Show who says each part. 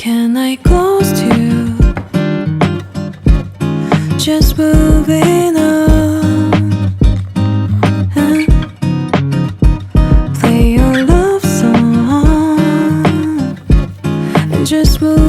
Speaker 1: can I ghost you? Just moving on. Play your love song and just move